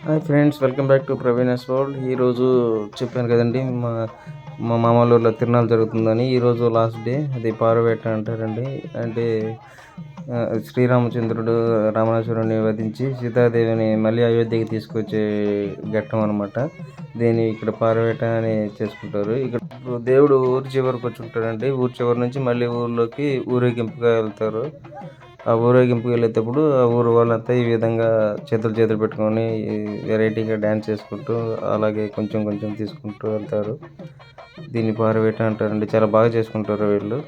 Hi friends, welcome back to Praveena's world. ఈరోజు చెప్పాను కదండి, మా మా మామూలులో తిరునాళ్ళు జరుగుతుందని. ఈరోజు లాస్ట్ డే, అది పారువేట అంటారండి. అంటే శ్రీరామచంద్రుడు రామణాసురుడిని వధించి సీతాదేవిని మళ్ళీ అయోధ్యకి తీసుకొచ్చే ఘట్టం అనమాట. దీన్ని ఇక్కడ పారువేట అని చేసుకుంటారు. ఇక్కడ దేవుడు ఊరి చివరికి వచ్చి ఉంటాడండి. ఊరి చివరి నుంచి మళ్ళీ ఊర్లోకి ఊరేగింపుగా వెళ్తారు. ఆ ఊరేగింపుకి వెళ్ళేటప్పుడు ఆ ఊరు వాళ్ళంతా ఈ విధంగా చేతులు పెట్టుకొని వెరైటీగా డ్యాన్స్ చేసుకుంటూ, అలాగే కొంచెం కొంచెం తీసుకుంటూ వెళ్తారు. దీన్ని పారువేట అంటారండి. చాలా బాగా చేసుకుంటారు వీళ్ళు.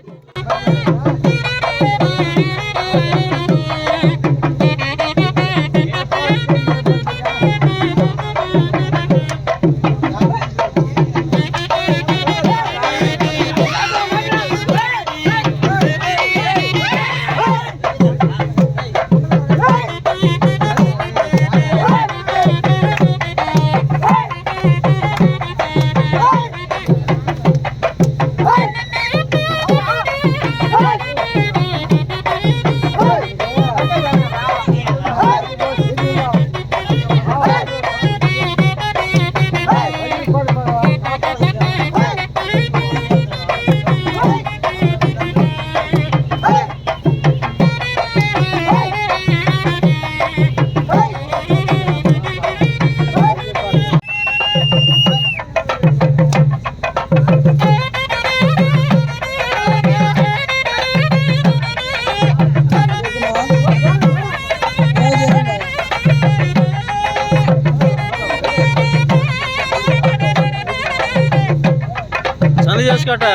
चालू చేసుకోట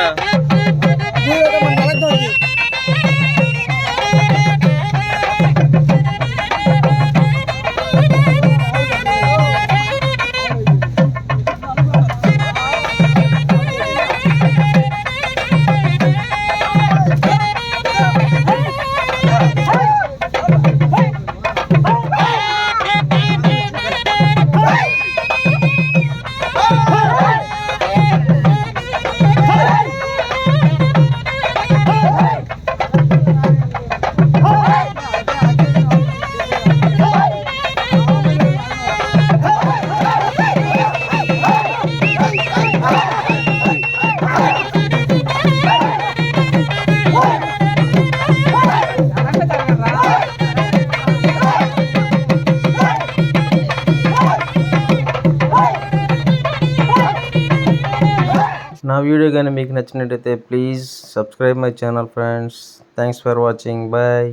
నా వీడియో కానీ మీకు నచ్చినట్టయితే please subscribe my channel friends. Thanks for watching. Bye.